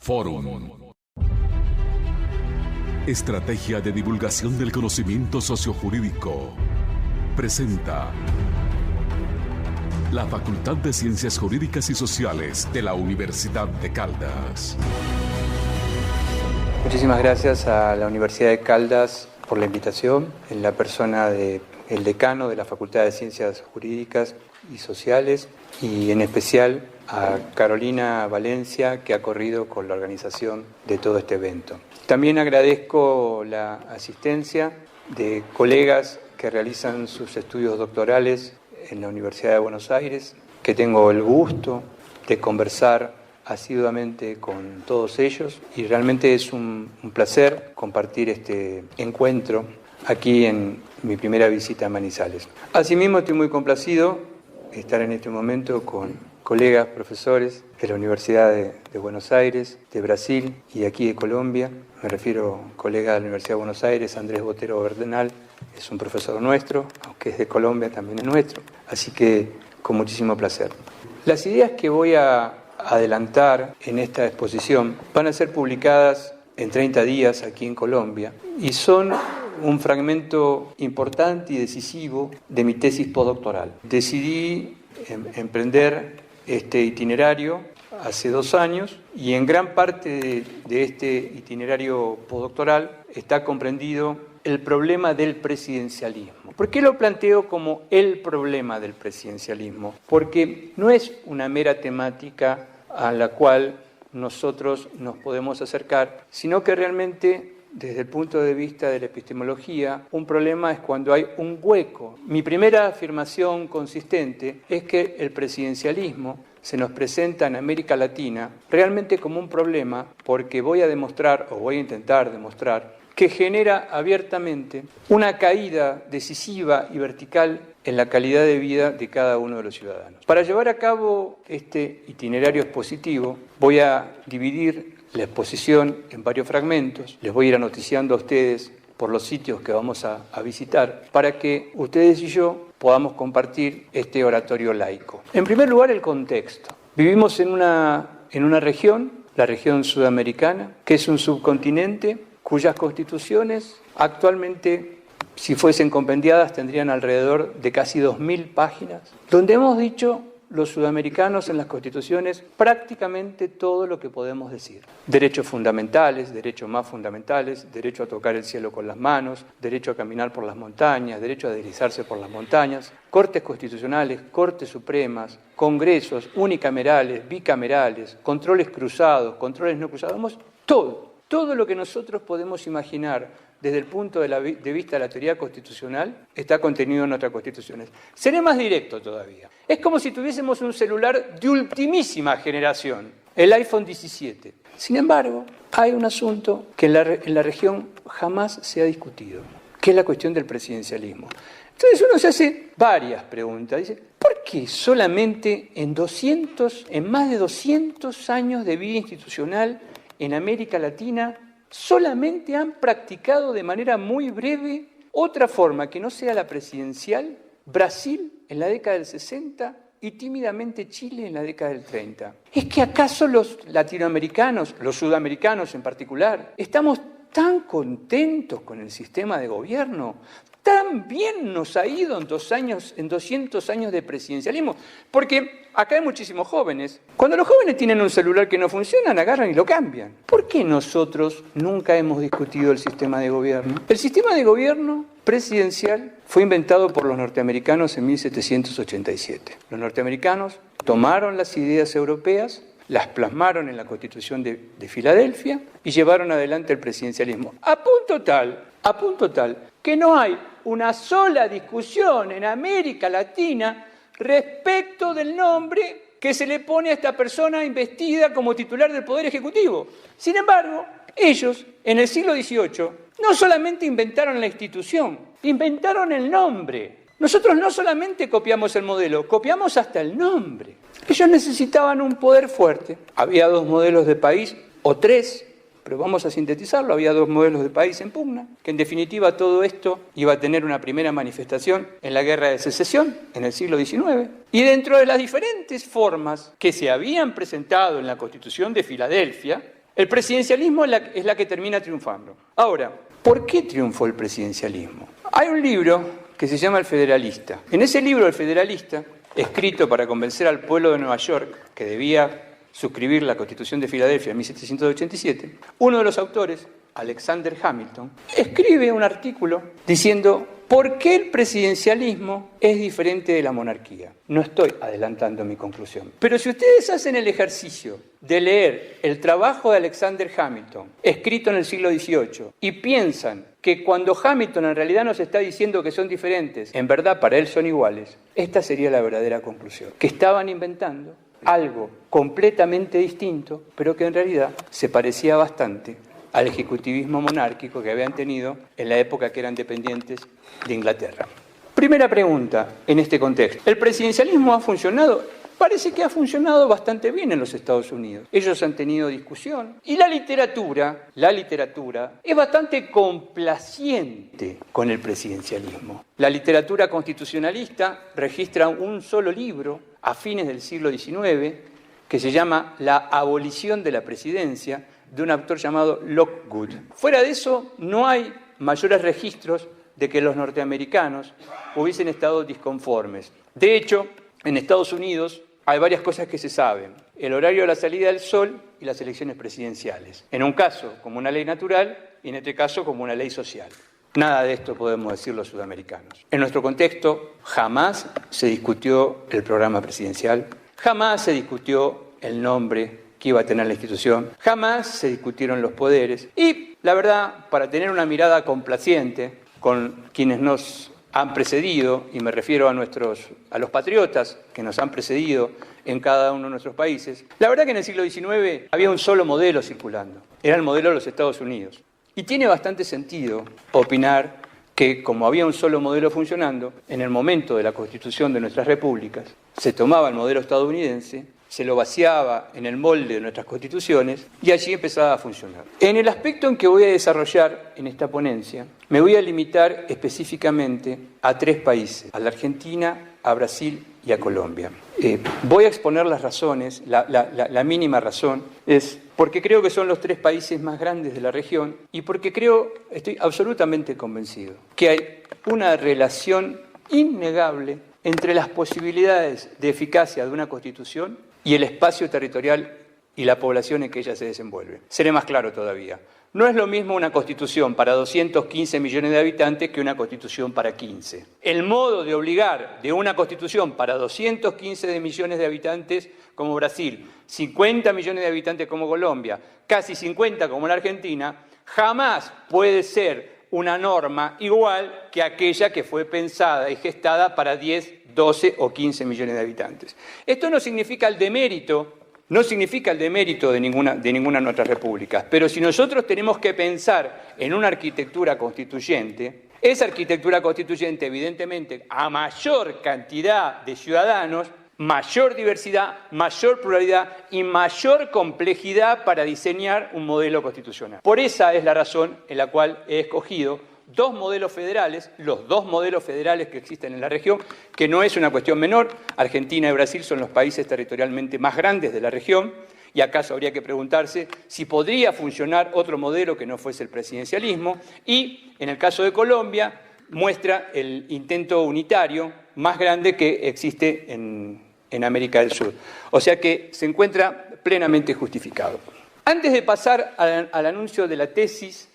Fórum. Estrategia de divulgación del conocimiento sociojurídico. Presenta la Facultad de Ciencias Jurídicas y Sociales de la Universidad de Caldas. Muchísimas gracias a la Universidad de Caldas por la invitación, en la persona del decano de la Facultad de Ciencias Jurídicas y Sociales, y en especial a Carolina Valencia, que ha corrido con la organización de todo este evento. También agradezco la asistencia de colegas que realizan sus estudios doctorales en la Universidad de Buenos Aires, que tengo el gusto de conversar asiduamente con todos ellos, y realmente es un placer compartir este encuentro aquí en mi primera visita a Manizales. Asimismo, estoy muy complacido de estar en este momento con colegas profesores de la Universidad de Buenos Aires, de Brasil y aquí de Colombia. Me refiero a colega de la Universidad de Buenos Aires, Andrés Botero Bernal, es un profesor nuestro, aunque es de Colombia, también es nuestro. Así que con muchísimo placer. Las ideas que voy a adelantar en esta exposición van a ser publicadas en 30 días aquí en Colombia y son un fragmento importante y decisivo de mi tesis postdoctoral. Decidí emprender este itinerario hace 2 años y en gran parte de este itinerario postdoctoral está comprendido el problema del presidencialismo. ¿Por qué lo planteo como el problema del presidencialismo? Porque no es una mera temática a la cual nosotros nos podemos acercar, sino que realmente, desde el punto de vista de la epistemología, un problema es cuando hay un hueco. Mi primera afirmación consistente es que el presidencialismo se nos presenta en América Latina realmente como un problema, porque voy a demostrar, o voy a intentar demostrar, que genera abiertamente una caída decisiva y vertical en la calidad de vida de cada uno de los ciudadanos. Para llevar a cabo este itinerario expositivo, voy a dividir la exposición en varios fragmentos. Les voy a ir anoticiando a ustedes por los sitios que vamos a visitar, para que ustedes y yo podamos compartir este oratorio laico. En primer lugar, el contexto. Vivimos en una región, la región sudamericana, que es un subcontinente cuyas constituciones actualmente, si fuesen compendiadas, tendrían alrededor de casi 2.000 páginas, donde hemos dicho los sudamericanos en las constituciones prácticamente todo lo que podemos decir. Derechos fundamentales, derechos más fundamentales, derecho a tocar el cielo con las manos, derecho a caminar por las montañas, derecho a deslizarse por las montañas, cortes constitucionales, cortes supremas, congresos unicamerales, bicamerales, controles cruzados, controles no cruzados, todo lo que nosotros podemos imaginar desde el punto de vista de la teoría constitucional está contenido en nuestras constituciones. Seré más directo todavía. Es como si tuviésemos un celular de ultimísima generación, el iPhone 17. Sin embargo, hay un asunto que en la región jamás se ha discutido, que es la cuestión del presidencialismo. Entonces uno se hace varias preguntas. Dice, ¿por qué solamente en más de 200 años de vida institucional en América Latina solamente han practicado de manera muy breve otra forma que no sea la presidencial? Brasil en la década del 60 y tímidamente Chile en la década del 30. ¿Es que acaso los latinoamericanos, los sudamericanos en particular, estamos tan contentos con el sistema de gobierno? Tan bien nos ha ido en 200 años de presidencialismo, porque acá hay muchísimos jóvenes. Cuando los jóvenes tienen un celular que no funciona, agarran y lo cambian. ¿Por qué nosotros nunca hemos discutido el sistema de gobierno? El sistema de gobierno presidencial fue inventado por los norteamericanos en 1787. Los norteamericanos tomaron las ideas europeas, las plasmaron en la Constitución de Filadelfia y llevaron adelante el presidencialismo. A punto tal que no hay una sola discusión en América Latina respecto del nombre que se le pone a esta persona investida como titular del Poder Ejecutivo. Sin embargo, ellos, en el siglo XVIII, no solamente inventaron la institución, inventaron el nombre. Nosotros no solamente copiamos el modelo, copiamos hasta el nombre. Ellos necesitaban un poder fuerte. Había 2 modelos de país, o 3, pero vamos a sintetizarlo, había 2 modelos de país en pugna, que en definitiva todo esto iba a tener una primera manifestación en la Guerra de Secesión, en el siglo XIX, y dentro de las diferentes formas que se habían presentado en la Constitución de Filadelfia, El presidencialismo es la que termina triunfando. Ahora, ¿por qué triunfó el presidencialismo? Hay un libro que se llama El Federalista. En ese libro, El Federalista, escrito para convencer al pueblo de Nueva York que debía suscribir la Constitución de Filadelfia en 1787, uno de los autores, Alexander Hamilton, escribe un artículo diciendo ¿por qué el presidencialismo es diferente de la monarquía? No estoy adelantando mi conclusión. Pero si ustedes hacen el ejercicio de leer el trabajo de Alexander Hamilton, escrito en el siglo XVIII, y piensan que cuando Hamilton en realidad nos está diciendo que son diferentes, en verdad para él son iguales, esta sería la verdadera conclusión. Que estaban inventando algo completamente distinto, pero que en realidad se parecía bastante al ejecutivismo monárquico que habían tenido en la época que eran dependientes de Inglaterra. Primera pregunta en este contexto. ¿El presidencialismo ha funcionado? Parece que ha funcionado bastante bien en los Estados Unidos. Ellos han tenido discusión y la literatura es bastante complaciente con el presidencialismo. La literatura constitucionalista registra un solo libro a fines del siglo XIX que se llama La abolición de la presidencia, de un autor llamado Lockwood. Fuera de eso, no hay mayores registros de que los norteamericanos hubiesen estado disconformes. De hecho, en Estados Unidos hay varias cosas que se saben. El horario de la salida del sol y las elecciones presidenciales. En un caso, como una ley natural, y en este caso, como una ley social. Nada de esto podemos decir los sudamericanos. En nuestro contexto, jamás se discutió el programa presidencial, jamás se discutió el nombre que iba a tener la institución, jamás se discutieron los poderes y, la verdad, para tener una mirada complaciente con quienes nos han precedido, y me refiero a los patriotas que nos han precedido en cada uno de nuestros países, la verdad que en el siglo XIX había un solo modelo circulando, era el modelo de los Estados Unidos. Y tiene bastante sentido opinar que, como había un solo modelo funcionando, en el momento de la constitución de nuestras repúblicas, se tomaba el modelo estadounidense, se lo vaciaba en el molde de nuestras constituciones y allí empezaba a funcionar. En el aspecto en que voy a desarrollar en esta ponencia, me voy a limitar específicamente a 3 países, a la Argentina, a Brasil y a Colombia. Voy a exponer las razones, la mínima razón es porque creo que son los 3 países más grandes de la región y porque estoy absolutamente convencido que hay una relación innegable entre las posibilidades de eficacia de una constitución y el espacio territorial y la población en que ella se desenvuelve. Seré más claro todavía. No es lo mismo una constitución para 215 millones de habitantes que una constitución para 15. El modo de obligar de una constitución para 215 millones de habitantes como Brasil, 50 millones de habitantes como Colombia, casi 50 como la Argentina, jamás puede ser una norma igual que aquella que fue pensada y gestada para 10, 12 o 15 millones de habitantes. Esto no significa el demérito de ninguna de nuestras repúblicas, pero si nosotros tenemos que pensar en una arquitectura constituyente, esa arquitectura constituyente, evidentemente, a mayor cantidad de ciudadanos, mayor diversidad, mayor pluralidad y mayor complejidad para diseñar un modelo constitucional. Por esa es la razón en la cual he escogido 2 modelos federales, los 2 modelos federales que existen en la región, que no es una cuestión menor. Argentina y Brasil son los países territorialmente más grandes de la región, y acaso habría que preguntarse si podría funcionar otro modelo que no fuese el presidencialismo, y en el caso de Colombia muestra el intento unitario más grande que existe en América del Sur. O sea que se encuentra plenamente justificado. Antes de pasar al anuncio de la tesis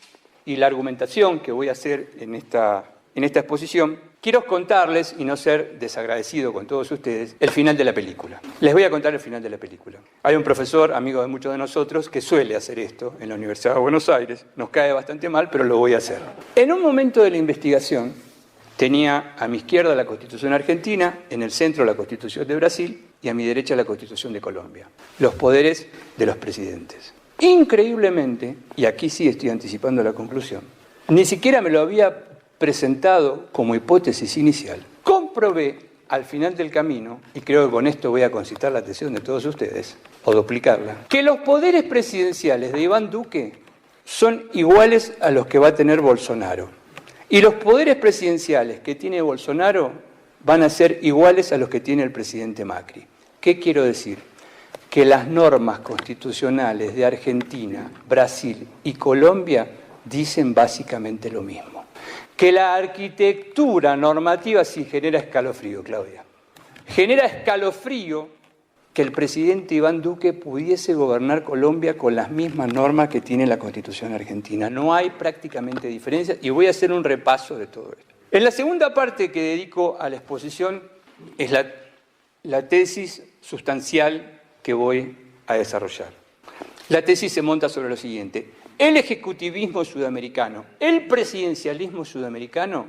y la argumentación que voy a hacer en esta exposición, quiero contarles, y no ser desagradecido con todos ustedes, el final de la película. Les voy a contar el final de la película. Hay un profesor, amigo de muchos de nosotros, que suele hacer esto en la Universidad de Buenos Aires. Nos cae bastante mal, pero lo voy a hacer. En un momento de la investigación, tenía a mi izquierda la Constitución argentina, en el centro la Constitución de Brasil y a mi derecha la Constitución de Colombia. Los poderes de los presidentes. Increíblemente, y aquí sí estoy anticipando la conclusión, ni siquiera me lo había presentado como hipótesis inicial. Comprobé al final del camino, y creo que con esto voy a concitar la atención de todos ustedes, o duplicarla, que los poderes presidenciales de Iván Duque son iguales a los que va a tener Bolsonaro. Y los poderes presidenciales que tiene Bolsonaro van a ser iguales a los que tiene el presidente Macri. ¿Qué quiero decir? que las normas constitucionales de Argentina, Brasil y Colombia dicen básicamente lo mismo. Que la arquitectura normativa sí genera escalofrío, Claudia. Genera escalofrío que el presidente Iván Duque pudiese gobernar Colombia con las mismas normas que tiene la Constitución argentina. No hay prácticamente diferencia y voy a hacer un repaso de todo esto. En la segunda parte que dedico a la exposición es la tesis sustancial que voy a desarrollar. La tesis se monta sobre lo siguiente. El ejecutivismo sudamericano, el presidencialismo sudamericano,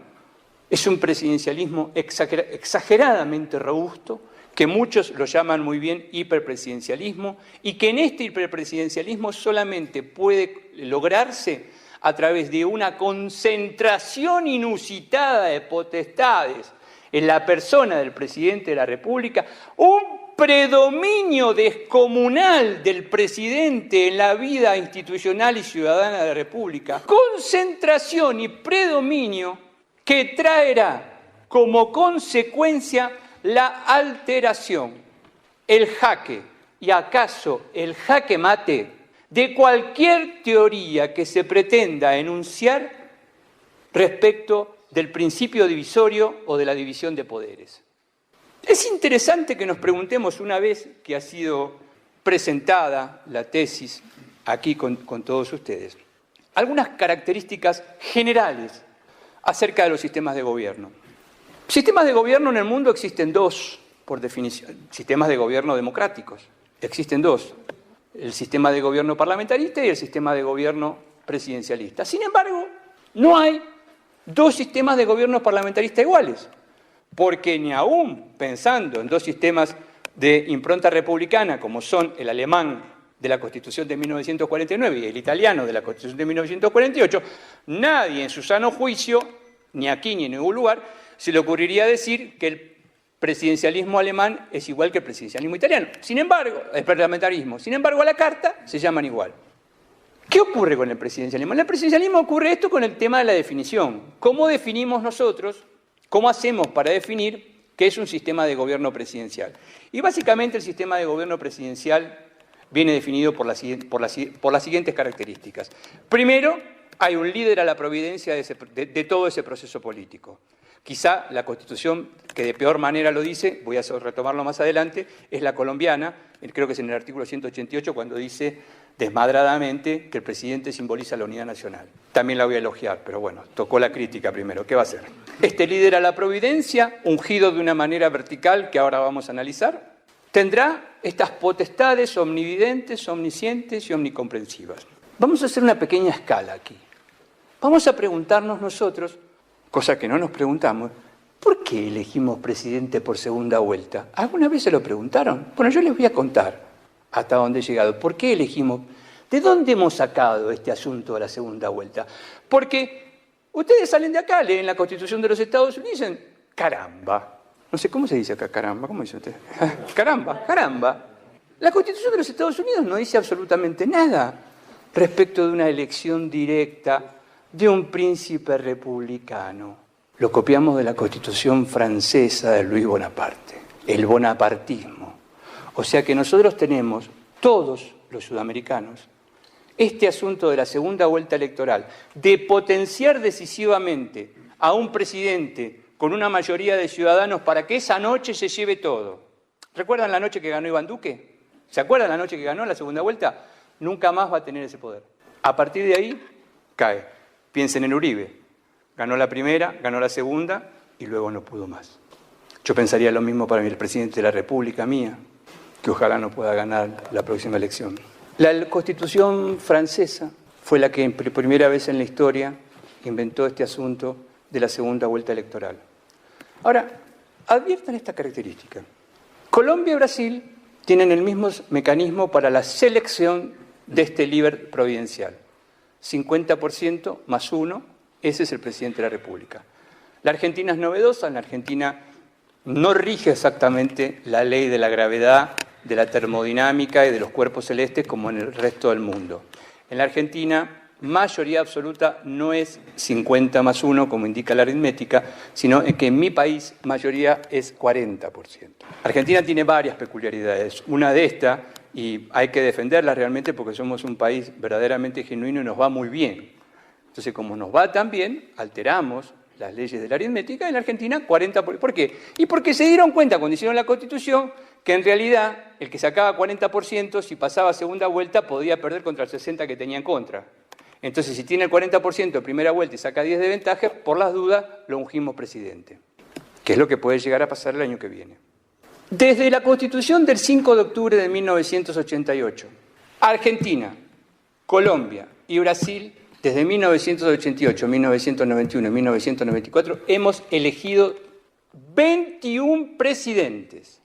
es un presidencialismo exageradamente robusto, que muchos lo llaman muy bien hiperpresidencialismo, y que en este hiperpresidencialismo solamente puede lograrse a través de una concentración inusitada de potestades en la persona del presidente de la República, un predominio descomunal del presidente en la vida institucional y ciudadana de la República, concentración y predominio que traerá como consecuencia la alteración, el jaque y acaso el jaque mate de cualquier teoría que se pretenda enunciar respecto del principio divisorio o de la división de poderes. Es interesante que nos preguntemos, una vez que ha sido presentada la tesis aquí con todos ustedes, algunas características generales acerca de los sistemas de gobierno. Sistemas de gobierno en el mundo existen dos, por definición, sistemas de gobierno democráticos. Existen dos, el sistema de gobierno parlamentarista y el sistema de gobierno presidencialista. Sin embargo, no hay dos sistemas de gobierno parlamentarista iguales, porque ni aún pensando en dos sistemas de impronta republicana, como son el alemán de la Constitución de 1949 y el italiano de la Constitución de 1948, nadie en su sano juicio, ni aquí ni en ningún lugar, se le ocurriría decir que el presidencialismo alemán es igual que el presidencialismo italiano. Sin embargo, el parlamentarismo, sin embargo, a la carta se llaman igual. ¿Qué ocurre con el presidencialismo? En el presidencialismo ocurre esto con el tema de la definición. ¿Cómo definimos nosotros, cómo hacemos para definir qué es un sistema de gobierno presidencial? Y básicamente el sistema de gobierno presidencial viene definido por las siguientes características. Primero, hay un líder a la providencia de todo ese proceso político. Quizá la Constitución que de peor manera lo dice, voy a retomarlo más adelante, es la colombiana, creo que es en el artículo 188 cuando dice desmadradamente que el presidente simboliza la unidad nacional. También la voy a elogiar, pero bueno, tocó la crítica primero. ¿Qué va a hacer? Este líder a la providencia, ungido de una manera vertical que ahora vamos a analizar, tendrá estas potestades omnividentes, omniscientes y omnicomprensivas. Vamos a hacer una pequeña escala aquí. Vamos a preguntarnos nosotros, cosa que no nos preguntamos, ¿por qué elegimos presidente por segunda vuelta? ¿Alguna vez se lo preguntaron? Bueno, yo les voy a contar hasta dónde he llegado. ¿Por qué elegimos? ¿De dónde hemos sacado este asunto de la segunda vuelta? Porque ustedes salen de acá, leen la Constitución de los Estados Unidos y dicen, caramba. No sé, ¿cómo se dice acá? Caramba, ¿cómo dice usted? Caramba, caramba. La Constitución de los Estados Unidos no dice absolutamente nada respecto de una elección directa de un príncipe republicano. Lo copiamos de la Constitución francesa de Luis Bonaparte, el bonapartismo. O sea que nosotros tenemos, todos los sudamericanos, este asunto de la segunda vuelta electoral, de potenciar decisivamente a un presidente con una mayoría de ciudadanos para que esa noche se lleve todo. ¿Recuerdan la noche que ganó Iván Duque? ¿Se acuerdan la noche que ganó la segunda vuelta? Nunca más va a tener ese poder. A partir de ahí, cae. Piensen en Uribe. Ganó la primera, ganó la segunda y luego no pudo más. Yo pensaría lo mismo para el presidente de la República mía, que ojalá no pueda ganar la próxima elección. La Constitución francesa fue la que por primera vez en la historia inventó este asunto de la segunda vuelta electoral. Ahora, adviertan esta característica. Colombia y Brasil tienen el mismo mecanismo para la selección de este líder providencial. 50% más 1, ese es el presidente de la República. La Argentina es novedosa, en la Argentina no rige exactamente la ley de la gravedad, de la termodinámica y de los cuerpos celestes como en el resto del mundo. En la Argentina mayoría absoluta no es 50 más 1, como indica la aritmética, sino que en mi país mayoría es 40%. Argentina tiene varias peculiaridades. Una de estas, y hay que defenderla realmente porque somos un país verdaderamente genuino y nos va muy bien. Entonces, como nos va tan bien, alteramos las leyes de la aritmética. En la Argentina, 40%. ¿Por qué? Y porque se dieron cuenta cuando hicieron la Constitución que en realidad el que sacaba 40%, si pasaba segunda vuelta, podía perder contra el 60% que tenía en contra. Entonces, si tiene el 40% de primera vuelta y saca 10 de ventaja, por las dudas lo ungimos presidente, que es lo que puede llegar a pasar el año que viene. Desde la Constitución del 5 de octubre de 1988, Argentina, Colombia y Brasil, desde 1988, 1991 y 1994, hemos elegido 21 presidentes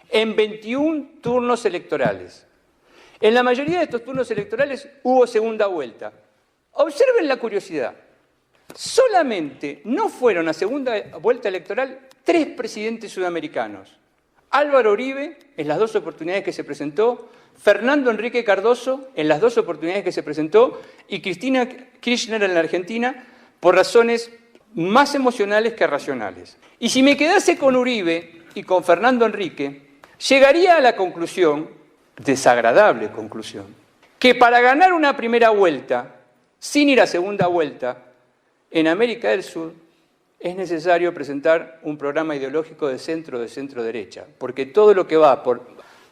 en 21 turnos electorales. En la mayoría de estos turnos electorales hubo segunda vuelta. Observen la curiosidad. Solamente no fueron a segunda vuelta electoral 3 presidentes sudamericanos. Álvaro Uribe, en las 2 oportunidades que se presentó, Fernando Enrique Cardoso, en las 2 oportunidades que se presentó, y Cristina Kirchner en la Argentina, por razones más emocionales que racionales. Y si me quedase con Uribe y con Fernando Enrique, llegaría a la conclusión, desagradable conclusión, que para ganar una primera vuelta, sin ir a segunda vuelta, en América del Sur, es necesario presentar un programa ideológico de centro-derecha, porque todo lo que va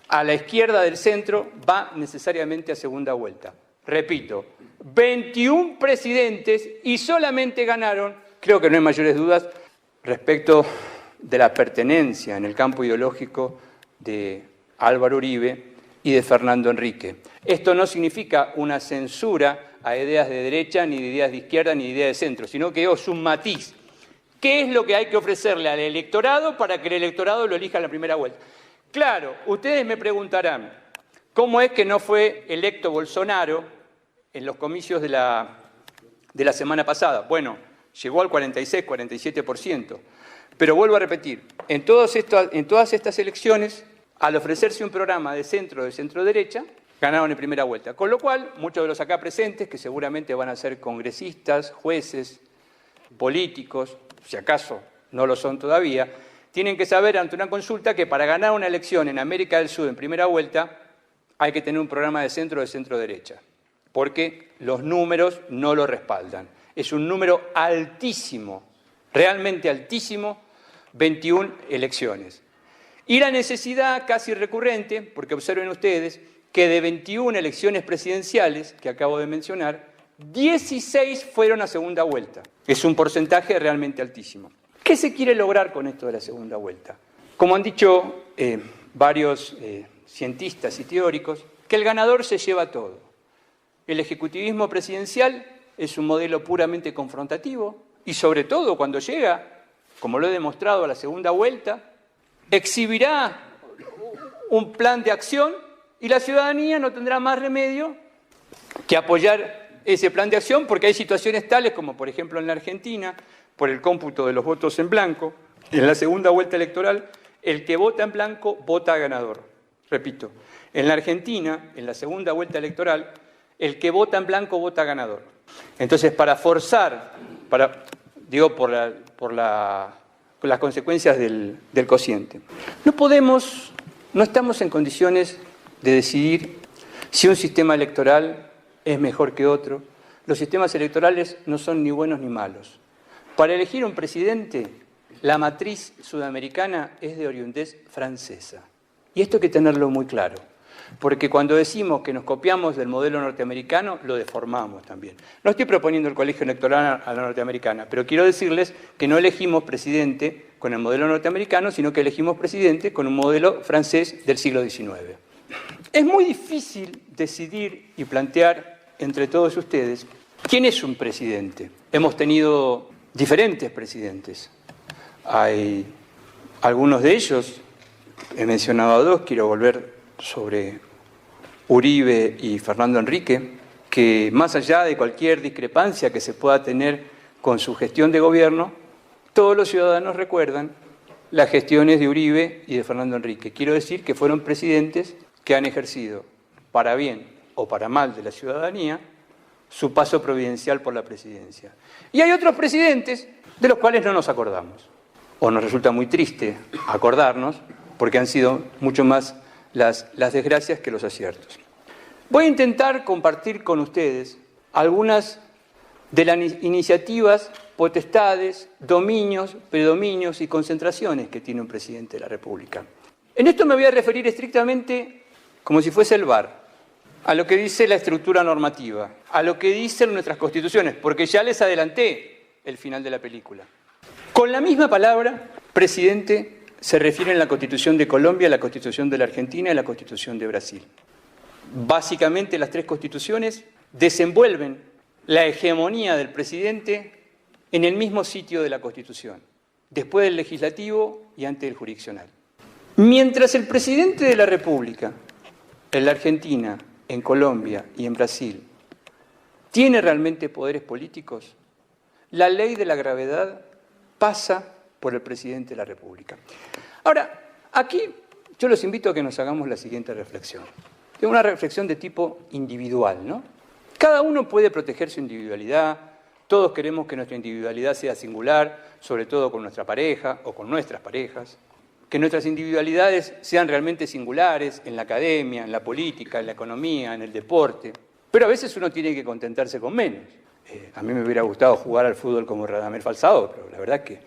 a la izquierda del centro va necesariamente a segunda vuelta. Repito, 21 presidentes y solamente ganaron, creo que no hay mayores dudas, respecto de la pertenencia en el campo ideológico de Álvaro Uribe y de Fernando Enrique. Esto no significa una censura a ideas de derecha, ni de ideas de izquierda, ni de ideas de centro, sino que es un matiz. ¿Qué es lo que hay que ofrecerle al electorado para que el electorado lo elija en la primera vuelta? Claro, ustedes me preguntarán, ¿cómo es que no fue electo Bolsonaro en los comicios de la semana pasada? Bueno, llegó al 46, 47%. Pero vuelvo a repetir, en todas estas elecciones, al ofrecerse un programa de centro-derecha, ganaron en primera vuelta. Con lo cual, muchos de los acá presentes, que seguramente van a ser congresistas, jueces, políticos, si acaso no lo son todavía, tienen que saber ante una consulta que para ganar una elección en América del Sur en primera vuelta hay que tener un programa de centro-derecha, porque los números no lo respaldan. Es un número altísimo, realmente altísimo, 21 elecciones. Y la necesidad casi recurrente, porque observen ustedes, que de 21 elecciones presidenciales que acabo de mencionar, 16 fueron a segunda vuelta. Es un porcentaje realmente altísimo. ¿Qué se quiere lograr con esto de la segunda vuelta? Como han dicho varios cientistas y teóricos, que el ganador se lleva todo. El ejecutivismo presidencial es un modelo puramente confrontativo y sobre todo cuando llega, como lo he demostrado, a la segunda vuelta, exhibirá un plan de acción y la ciudadanía no tendrá más remedio que apoyar ese plan de acción, porque hay situaciones tales como, por ejemplo, en la Argentina, por el cómputo de los votos en blanco, en la segunda vuelta electoral, el que vota en blanco vota ganador. Repito, en la Argentina, en la segunda vuelta electoral, el que vota en blanco vota ganador. Entonces, para forzar, por las consecuencias del cociente, no estamos en condiciones de decidir si un sistema electoral es mejor que otro. Los sistemas electorales no son ni buenos ni malos. Para elegir un presidente, la matriz sudamericana es de oriundez francesa. Y esto hay que tenerlo muy claro, porque cuando decimos que nos copiamos del modelo norteamericano, lo deformamos también. No estoy proponiendo el colegio electoral a la norteamericana, pero quiero decirles que no elegimos presidente con el modelo norteamericano, sino que elegimos presidente con un modelo francés del siglo XIX. Es muy difícil decidir y plantear entre todos ustedes quién es un presidente. Hemos tenido diferentes presidentes. Hay algunos de ellos, he mencionado a 2, quiero volver sobre Uribe y Fernando Enrique, que más allá de cualquier discrepancia que se pueda tener con su gestión de gobierno, todos los ciudadanos recuerdan las gestiones de Uribe y de Fernando Enrique. Quiero decir que fueron presidentes que han ejercido, para bien o para mal de la ciudadanía, su paso providencial por la presidencia. Y hay otros presidentes de los cuales no nos acordamos, o nos resulta muy triste acordarnos, porque han sido mucho más las desgracias que los aciertos. Voy a intentar compartir con ustedes algunas de las iniciativas, potestades, dominios, predominios y concentraciones que tiene un presidente de la República. En esto me voy a referir estrictamente como si fuese el VAR, a lo que dice la estructura normativa, a lo que dicen nuestras constituciones, porque ya les adelanté el final de la película. Con la misma palabra, presidente se refiere en la Constitución de Colombia, la Constitución de la Argentina y la Constitución de Brasil. Básicamente las tres constituciones desenvuelven la hegemonía del presidente en el mismo sitio de la Constitución, después del legislativo y antes del jurisdiccional. Mientras el presidente de la República, en la Argentina, en Colombia y en Brasil, tiene realmente poderes políticos, la ley de la gravedad pasa por el presidente de la República. Ahora, aquí yo los invito a que nos hagamos la siguiente reflexión. Es una reflexión de tipo individual, ¿no? Cada uno puede proteger su individualidad, todos queremos que nuestra individualidad sea singular, sobre todo con nuestra pareja o con nuestras parejas, que nuestras individualidades sean realmente singulares en la academia, en la política, en la economía, en el deporte, pero a veces uno tiene que contentarse con menos. A mí me hubiera gustado jugar al fútbol como Radamel Falcao, pero la verdad es que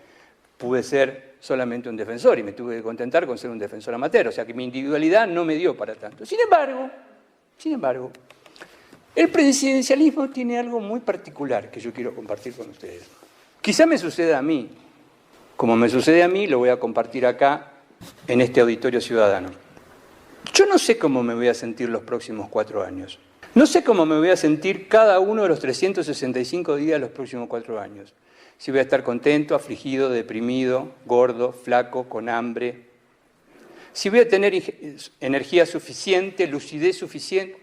pude ser solamente un defensor y me tuve que contentar con ser un defensor amateur, o sea que mi individualidad no me dio para tanto. Sin embargo, el presidencialismo tiene algo muy particular que yo quiero compartir con ustedes. Quizá me suceda a mí, como me sucede a mí, lo voy a compartir acá en este auditorio ciudadano. Yo no sé cómo me voy a sentir los próximos 4 años. No sé cómo me voy a sentir cada uno de los 365 días de los próximos 4 años. Si voy a estar contento, afligido, deprimido, gordo, flaco, con hambre. Si voy a tener energía suficiente, lucidez suficiente.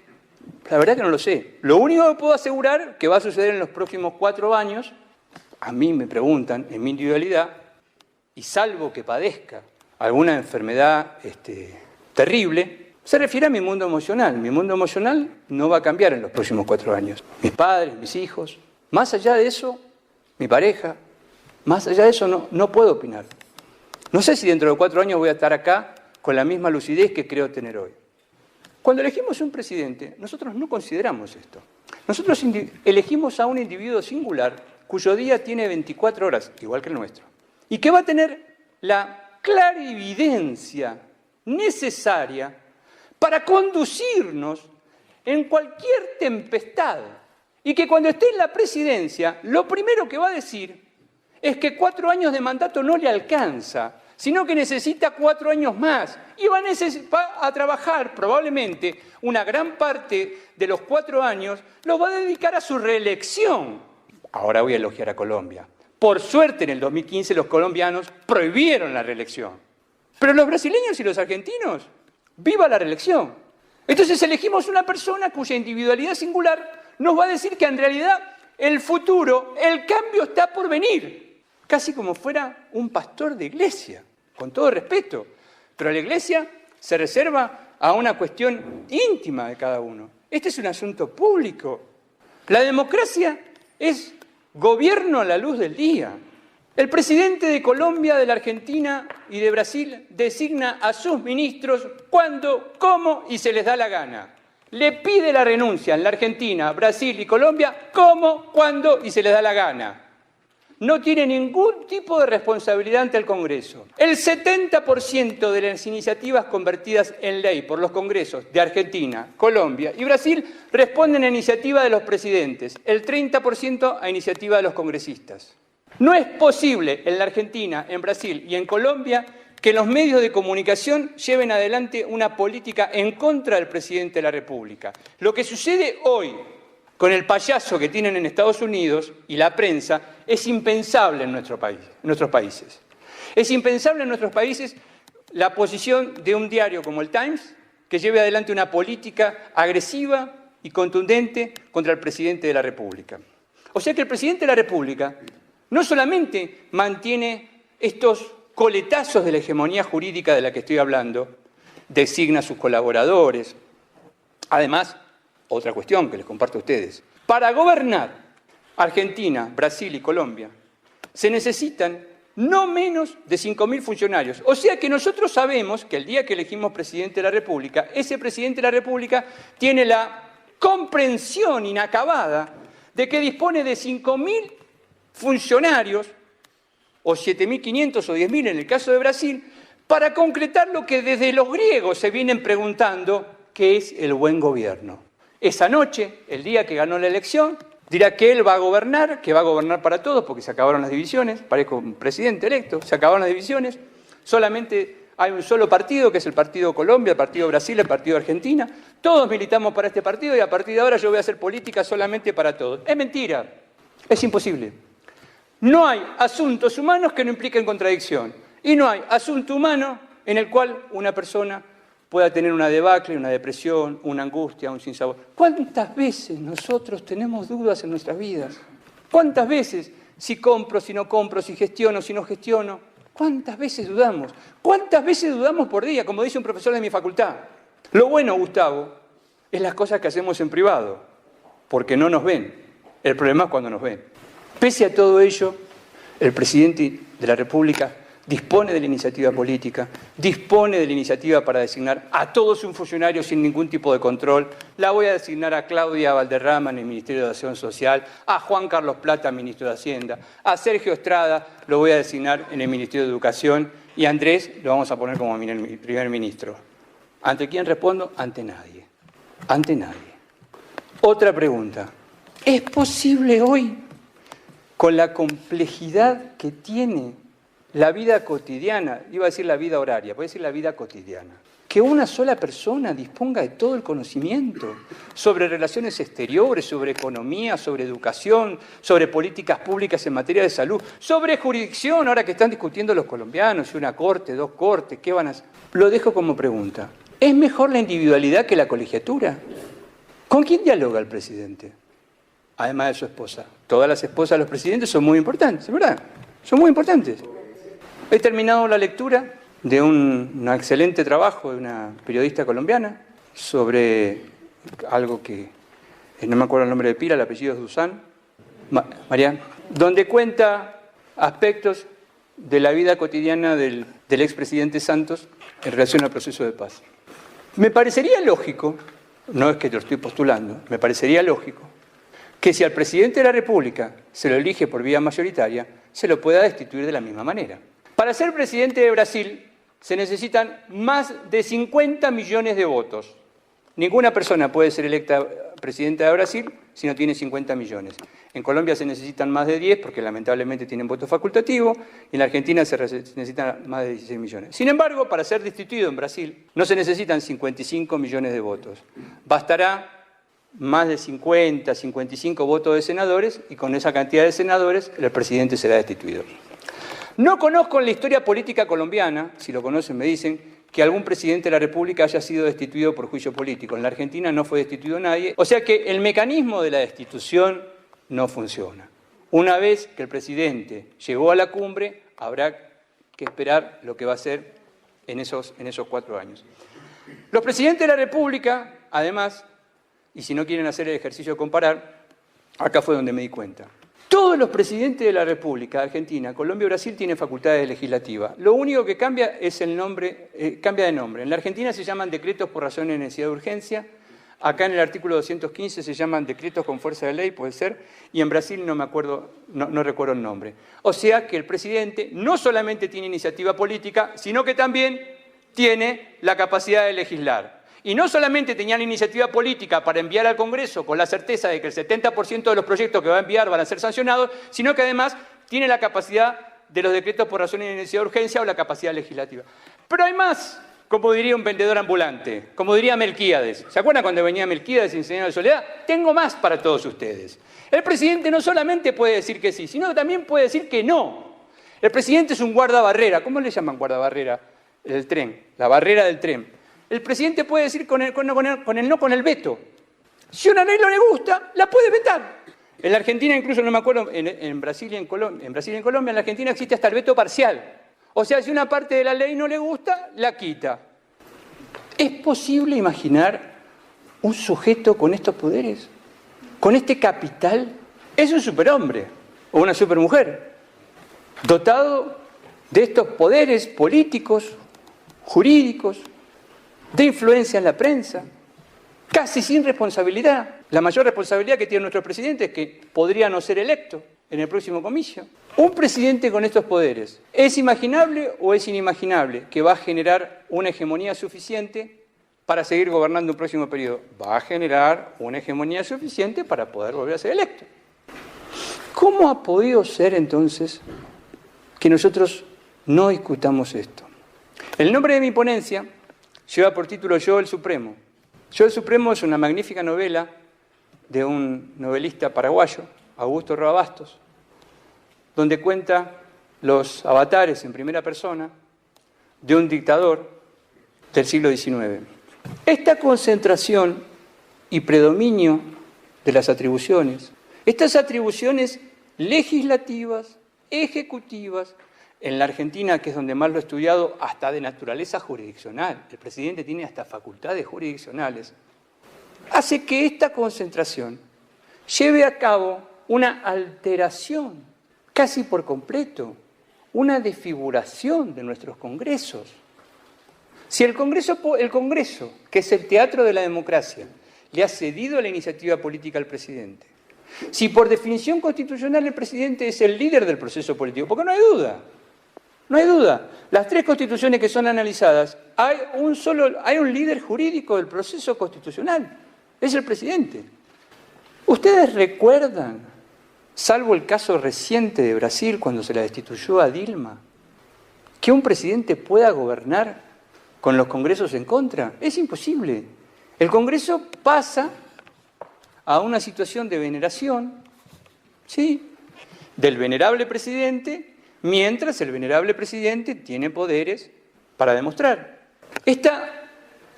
La verdad que no lo sé. Lo único que puedo asegurar que va a suceder en los próximos 4 años, a mí me preguntan, en mi individualidad, y salvo que padezca alguna enfermedad terrible, se refiere a mi mundo emocional. Mi mundo emocional no va a cambiar en los próximos 4 años. Mis padres, mis hijos, más allá de eso, mi pareja, más allá de eso no puedo opinar. No sé si dentro de 4 años voy a estar acá con la misma lucidez que creo tener hoy. Cuando elegimos un presidente, nosotros no consideramos esto. Nosotros elegimos a un individuo singular cuyo día tiene 24 horas, igual que el nuestro, y que va a tener la clarividencia necesaria para conducirnos en cualquier tempestad. Y que cuando esté en la presidencia, lo primero que va a decir es que 4 años de mandato no le alcanza, sino que necesita 4 años más. Y va a trabajar, probablemente, una gran parte de los 4 años, lo va a dedicar a su reelección. Ahora voy a elogiar a Colombia. Por suerte, en el 2015, los colombianos prohibieron la reelección. Pero los brasileños y los argentinos, ¡viva la reelección! Entonces elegimos una persona cuya individualidad singular nos va a decir que en realidad el futuro, el cambio está por venir. Casi como fuera un pastor de iglesia, con todo respeto. Pero la iglesia se reserva a una cuestión íntima de cada uno. Este es un asunto público. La democracia es gobierno a la luz del día. El presidente de Colombia, de la Argentina y de Brasil designa a sus ministros cuando, cómo y se les da la gana. Le pide la renuncia en la Argentina, Brasil y Colombia, cómo, cuándo y se les da la gana. No tiene ningún tipo de responsabilidad ante el Congreso. El 70% de las iniciativas convertidas en ley por los congresos de Argentina, Colombia y Brasil responden a iniciativa de los presidentes, el 30% a iniciativa de los congresistas. No es posible en la Argentina, en Brasil y en Colombia que los medios de comunicación lleven adelante una política en contra del presidente de la República. Lo que sucede hoy con el payaso que tienen en Estados Unidos y la prensa es impensable en nuestros países. Es impensable en nuestros países la posición de un diario como el Times que lleve adelante una política agresiva y contundente contra el presidente de la República. O sea que el presidente de la República no solamente mantiene estos coletazos de la hegemonía jurídica de la que estoy hablando, designa a sus colaboradores. Además, otra cuestión que les comparto a ustedes, Para gobernar Argentina, Brasil y Colombia se necesitan no menos de 5.000 funcionarios. O sea que nosotros sabemos que el día que elegimos presidente de la República, ese presidente de la República tiene la comprensión inacabada de que dispone de 5.000 funcionarios, o 7.500 o 10.000 en el caso de Brasil, para concretar lo que desde los griegos se vienen preguntando, que es el buen gobierno. Esa noche, el día que ganó la elección, dirá que él va a gobernar, que va a gobernar para todos, porque se acabaron las divisiones, parezco un presidente electo, se acabaron las divisiones, solamente hay un solo partido, que es el Partido Colombia, el Partido Brasil, el Partido Argentina, todos militamos para este partido y a partir de ahora yo voy a hacer política solamente para todos. Es mentira, es imposible. No hay asuntos humanos que no impliquen contradicción y no hay asunto humano en el cual una persona pueda tener una debacle, una depresión, una angustia, un sinsabor. ¿Cuántas veces nosotros tenemos dudas en nuestras vidas? ¿Cuántas veces si compro, si no compro, si gestiono, si no gestiono? ¿Cuántas veces dudamos? ¿Cuántas veces dudamos por día? Como dice un profesor de mi facultad. Lo bueno, Gustavo, es las cosas que hacemos en privado, porque no nos ven. El problema es cuando nos ven. Pese a todo ello, el presidente de la República dispone de la iniciativa política, dispone de la iniciativa para designar a todos un funcionario sin ningún tipo de control. La voy a designar a Claudia Valderrama en el Ministerio de Acción Social, a Juan Carlos Plata, ministro de Hacienda, a Sergio Estrada lo voy a designar en el Ministerio de Educación y a Andrés lo vamos a poner como primer ministro. ¿Ante quién respondo? Ante nadie. Ante nadie. Otra pregunta. ¿Es posible hoy, con la complejidad que tiene la vida cotidiana, iba a decir la vida horaria, voy a decir la vida cotidiana, que una sola persona disponga de todo el conocimiento sobre relaciones exteriores, sobre economía, sobre educación, sobre políticas públicas en materia de salud, sobre jurisdicción, ahora que están discutiendo los colombianos, si una corte, dos cortes, ¿qué van a hacer? Lo dejo como pregunta. ¿Es mejor la individualidad que la colegiatura? ¿Con quién dialoga el presidente? Además de su esposa. Todas las esposas de los presidentes son muy importantes, ¿verdad? Son muy importantes. He terminado la lectura de un excelente trabajo de una periodista colombiana sobre algo que no me acuerdo el nombre de pila, el apellido es Duzán, María, donde cuenta aspectos de la vida cotidiana del expresidente Santos en relación al proceso de paz. Me parecería lógico, no es que lo estoy postulando, me parecería lógico que si al presidente de la República se lo elige por vía mayoritaria, se lo pueda destituir de la misma manera. Para ser presidente de Brasil se necesitan más de 50 millones de votos. Ninguna persona puede ser electa presidenta de Brasil si no tiene 50 millones. En Colombia se necesitan más de 10 porque lamentablemente tienen voto facultativo y en la Argentina se necesitan más de 16 millones. Sin embargo, para ser destituido en Brasil no se necesitan 55 millones de votos. Bastará más de 50, 55 votos de senadores y con esa cantidad de senadores el presidente será destituido. No conozco en la historia política colombiana, si lo conocen me dicen, que algún presidente de la República haya sido destituido por juicio político. En la Argentina no fue destituido nadie, o sea que el mecanismo de la destitución no funciona. Una vez que el presidente llegó a la cumbre, habrá que esperar lo que va a hacer en esos 4 años. Los presidentes de la República, además, y si no quieren hacer el ejercicio de comparar, acá fue donde me di cuenta. Todos los presidentes de la República, Argentina, Colombia y Brasil, tienen facultades legislativas. Lo único que cambia es el nombre, cambia de nombre. En la Argentina se llaman decretos por razones de necesidad de urgencia. Acá en el artículo 215 se llaman decretos con fuerza de ley, puede ser. Y en Brasil no me acuerdo, no recuerdo el nombre. O sea que el presidente no solamente tiene iniciativa política, sino que también tiene la capacidad de legislar. Y no solamente tenía la iniciativa política para enviar al Congreso con la certeza de que el 70% de los proyectos que va a enviar van a ser sancionados, sino que además tiene la capacidad de los decretos por razones de necesidad de urgencia o la capacidad legislativa. Pero hay más, como diría un vendedor ambulante, como diría Melquíades. ¿Se acuerdan cuando venía Melquíades y enseñaba de soledad? Tengo más para todos ustedes. El presidente no solamente puede decir que sí, sino que también puede decir que no. El presidente es un guardabarrera. ¿Cómo le llaman guardabarrera? El tren, la barrera del tren. El presidente puede decir con el no, con el veto. Si una ley no le gusta, la puede vetar. En la Argentina, incluso no me acuerdo, en Brasil y en Colombia, en la Argentina existe hasta el veto parcial. O sea, si una parte de la ley no le gusta, la quita. ¿Es posible imaginar un sujeto con estos poderes? con este capital, es un superhombre o una supermujer, dotado de estos poderes políticos, jurídicos, de influencia en la prensa, casi sin responsabilidad. La mayor responsabilidad que tiene nuestro presidente es que podría no ser electo en el próximo comicio. Un presidente con estos poderes, ¿es imaginable o es inimaginable que va a generar una hegemonía suficiente para seguir gobernando un próximo periodo? Va a generar una hegemonía suficiente para poder volver a ser electo. ¿Cómo ha podido ser entonces que nosotros no discutamos esto? El nombre de mi ponencia lleva por título Yo el Supremo. Yo el Supremo es una magnífica novela de un novelista paraguayo, Augusto Roa Bastos, donde cuenta los avatares en primera persona de un dictador del siglo XIX. Esta concentración y predominio de las atribuciones, estas atribuciones legislativas, ejecutivas, en la Argentina, que es donde más lo he estudiado, hasta de naturaleza jurisdiccional, el presidente tiene hasta facultades jurisdiccionales, hace que esta concentración lleve a cabo una alteración, casi por completo, una desfiguración de nuestros congresos. Si el Congreso, que es el teatro de la democracia, le ha cedido la iniciativa política al presidente, si por definición constitucional el presidente es el líder del proceso político, porque no hay duda, las tres constituciones que son analizadas, hay un líder jurídico del proceso constitucional, es el presidente. ¿Ustedes recuerdan, salvo el caso reciente de Brasil, cuando se la destituyó a Dilma, que un presidente pueda gobernar con los congresos en contra? Es imposible. El Congreso pasa a una situación de veneración, ¿sí?, del venerable presidente, mientras el venerable presidente tiene poderes para demostrar. Esta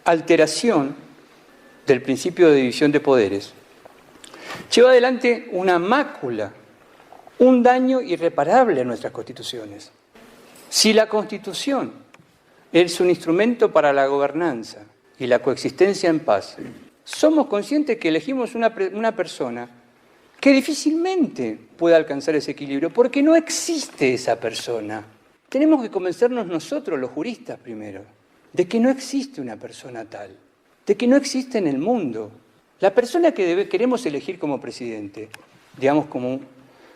alteración del principio de división de poderes lleva adelante una mácula, un daño irreparable a nuestras constituciones. Si la Constitución es un instrumento para la gobernanza y la coexistencia en paz, somos conscientes que elegimos una persona que difícilmente pueda alcanzar ese equilibrio, porque no existe esa persona. Tenemos que convencernos nosotros, los juristas, primero, de que no existe una persona tal, de que no existe en el mundo. La persona que queremos elegir como presidente, digamos,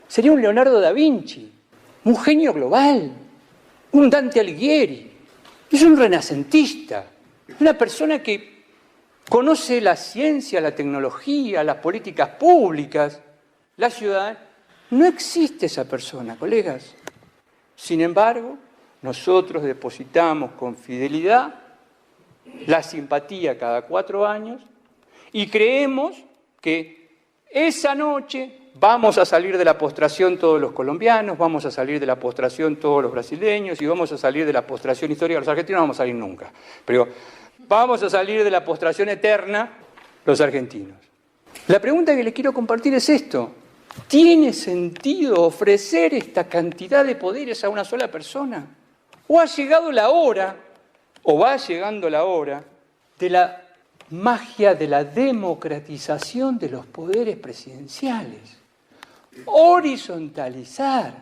sería un Leonardo da Vinci, un genio global, un Dante Alighieri, es un renacentista, una persona que conoce la ciencia, la tecnología, las políticas públicas, la ciudad. No existe esa persona, colegas. Sin embargo, nosotros depositamos con fidelidad la simpatía cada 4 años y creemos que esa noche vamos a salir de la postración todos los colombianos, vamos a salir de la postración todos los brasileños y vamos a salir de la postración histórica. Los argentinos no vamos a salir nunca, pero vamos a salir de la postración eterna los argentinos. La pregunta que les quiero compartir es esto: ¿tiene sentido ofrecer esta cantidad de poderes a una sola persona? ¿O ha llegado la hora, o va llegando la hora, de la magia de la democratización de los poderes presidenciales? Horizontalizar,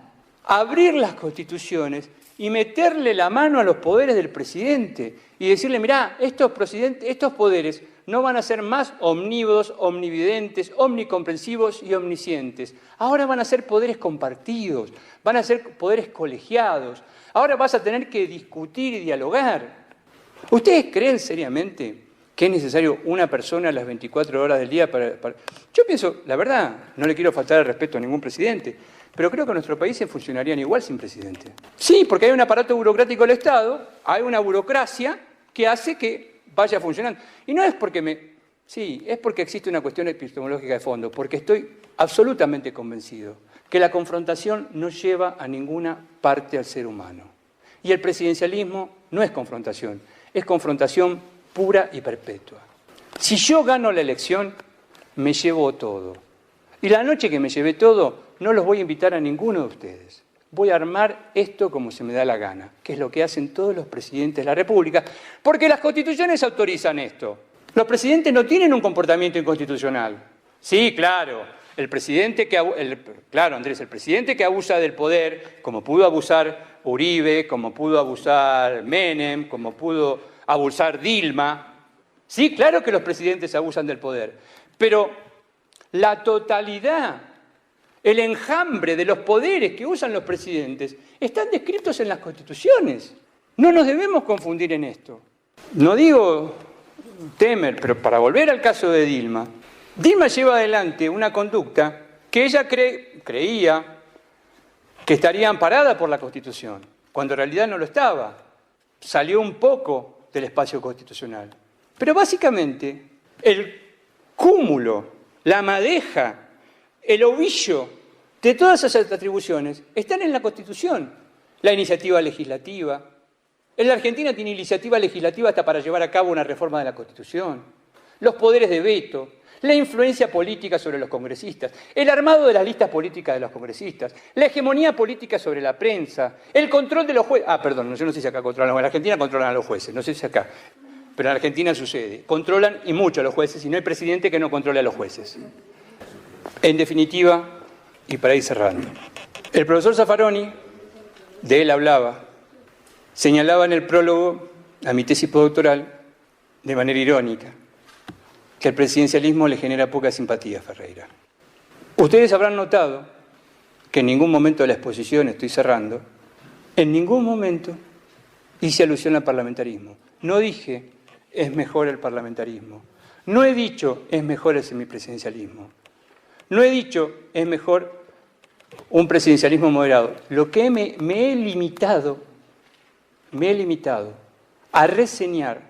abrir las constituciones y meterle la mano a los poderes del presidente y decirle: mirá, estos poderes no van a ser más omnívodos, omnividentes, omnicomprensivos y omniscientes. Ahora van a ser poderes compartidos, van a ser poderes colegiados. Ahora vas a tener que discutir y dialogar. ¿Ustedes creen seriamente que es necesario una persona a las 24 horas del día para...? Yo pienso, la verdad, no le quiero faltar el respeto a ningún presidente, pero creo que nuestros países funcionarían igual sin presidente. Sí, porque hay un aparato burocrático del Estado, hay una burocracia que hace que vaya funcionando. Y no es porque Sí, es porque existe una cuestión epistemológica de fondo, porque estoy absolutamente convencido que la confrontación no lleva a ninguna parte al ser humano. Y el presidencialismo no es confrontación pura y perpetua. Si yo gano la elección, me llevo todo. Y la noche que me llevé todo, no los voy a invitar a ninguno de ustedes. Voy a armar esto como se me da la gana, que es lo que hacen todos los presidentes de la República, porque las constituciones autorizan esto. Los presidentes no tienen un comportamiento inconstitucional. Sí, claro. El presidente claro, Andrés, el presidente que abusa del poder, como pudo abusar Uribe, como pudo abusar Menem, como pudo abusar Dilma. Sí, claro que los presidentes abusan del poder, pero la totalidad, el enjambre de los poderes que usan los presidentes están descritos en las constituciones. No nos debemos confundir en esto. No digo Temer, pero para volver al caso de Dilma, Dilma lleva adelante una conducta que ella creía que estaría amparada por la Constitución, cuando en realidad no lo estaba. Salió un poco del espacio constitucional. Pero básicamente el cúmulo, la madeja, el ovillo de todas esas atribuciones están en la Constitución. La iniciativa legislativa. En la Argentina tiene iniciativa legislativa hasta para llevar a cabo una reforma de la Constitución. Los poderes de veto. La influencia política sobre los congresistas, el armado de las listas políticas de los congresistas, la hegemonía política sobre la prensa, el control de los jueces. Perdón, yo no sé si acá controlan, en la Argentina controlan a los jueces, no sé si acá, pero en Argentina sucede. Controlan y mucho a los jueces y no hay presidente que no controle a los jueces. En definitiva, y para ir cerrando, el profesor Zaffaroni, de él hablaba, señalaba en el prólogo a mi tesis postdoctoral, de manera irónica, que el presidencialismo le genera poca simpatía a Ferreira. Ustedes habrán notado que en ningún momento de la exposición, estoy cerrando, en ningún momento hice alusión al parlamentarismo. No dije, es mejor el parlamentarismo. No he dicho, es mejor el semipresidencialismo. No he dicho, es mejor un presidencialismo moderado. Lo que me he limitado a reseñar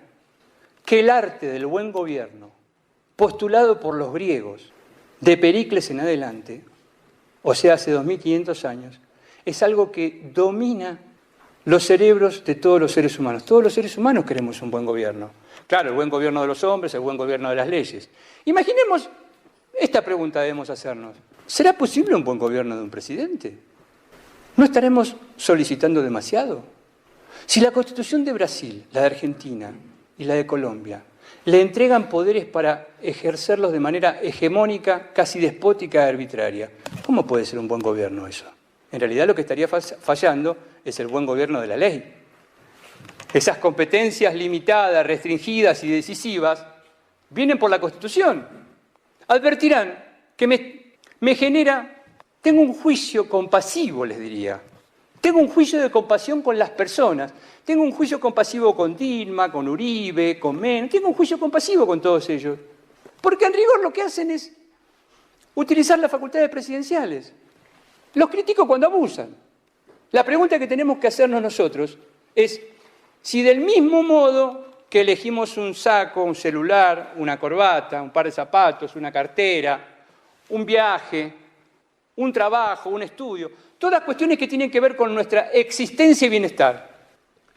que el arte del buen gobierno, postulado por los griegos, de Pericles en adelante, o sea, hace 2500 años, es algo que domina los cerebros de todos los seres humanos. Todos los seres humanos queremos un buen gobierno. Claro, el buen gobierno de los hombres, el buen gobierno de las leyes. Imaginemos, esta pregunta debemos hacernos. ¿Será posible un buen gobierno de un presidente? ¿No estaremos solicitando demasiado? Si la Constitución de Brasil, la de Argentina y la de Colombia le entregan poderes para ejercerlos de manera hegemónica, casi despótica y arbitraria, ¿cómo puede ser un buen gobierno eso? En realidad lo que estaría fallando es el buen gobierno de la ley. Esas competencias limitadas, restringidas y decisivas vienen por la Constitución. Advertirán que me genera, tengo un juicio compasivo, les diría. Tengo un juicio de compasión con las personas. Tengo un juicio compasivo con Dilma, con Uribe, con Menem. Tengo un juicio compasivo con todos ellos. Porque en rigor lo que hacen es utilizar las facultades presidenciales. Los critico cuando abusan. La pregunta que tenemos que hacernos nosotros es si del mismo modo que elegimos un saco, un celular, una corbata, un par de zapatos, una cartera, un viaje, un trabajo, un estudio, todas cuestiones que tienen que ver con nuestra existencia y bienestar.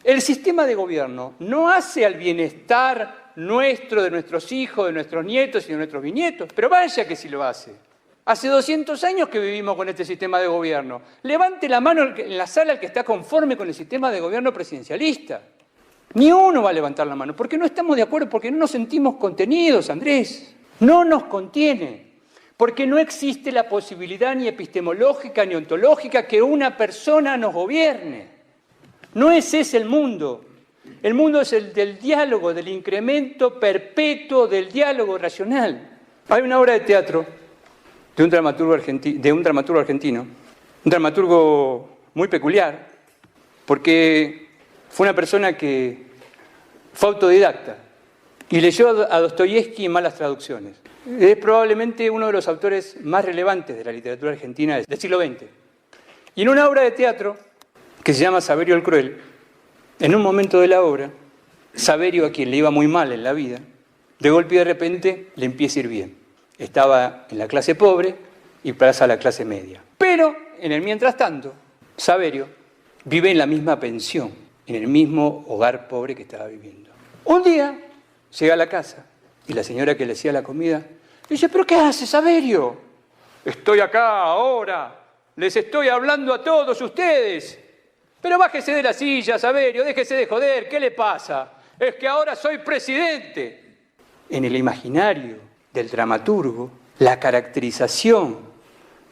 El sistema de gobierno no hace al bienestar nuestro, de nuestros hijos, de nuestros nietos y de nuestros bisnietos, pero vaya que sí lo hace. Hace 200 años que vivimos con este sistema de gobierno. Levante la mano en la sala el que está conforme con el sistema de gobierno presidencialista. Ni uno va a levantar la mano, porque no estamos de acuerdo, porque no nos sentimos contenidos, Andrés. No nos contiene. Porque no existe la posibilidad ni epistemológica ni ontológica que una persona nos gobierne. No es ese el mundo. El mundo es el del diálogo, del incremento perpetuo del diálogo racional. Hay una obra de teatro de un dramaturgo argentino, un dramaturgo muy peculiar, porque fue una persona que fue autodidacta y leyó a Dostoyevsky en malas traducciones. Es probablemente uno de los autores más relevantes de la literatura argentina del siglo XX. Y en una obra de teatro que se llama Saverio el Cruel, en un momento de la obra, Saverio, a quien le iba muy mal en la vida, de golpe y de repente le empieza a ir bien. Estaba en la clase pobre y pasa a la clase media. Pero, en el mientras tanto, Saverio vive en la misma pensión, en el mismo hogar pobre que estaba viviendo. Un día llega a la casa y la señora que le hacía la comida dice: ¿pero qué hace, Saverio? Estoy acá ahora, les estoy hablando a todos ustedes. Pero bájese de la silla, Saverio, déjese de joder, ¿qué le pasa? Es que ahora soy presidente. En el imaginario del dramaturgo, la caracterización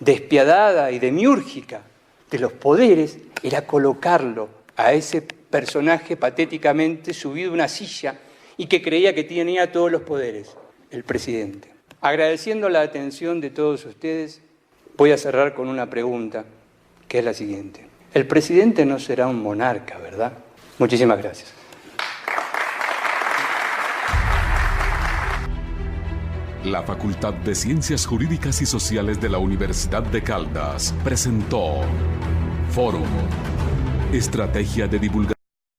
despiadada y demiúrgica de los poderes era colocarlo a ese personaje patéticamente subido a una silla y que creía que tenía todos los poderes, el presidente. Agradeciendo la atención de todos ustedes, voy a cerrar con una pregunta, que es la siguiente. El presidente no será un monarca, ¿verdad? Muchísimas gracias. La Facultad de Ciencias Jurídicas y Sociales de la Universidad de Caldas presentó Fórum, Estrategia de Divulgación.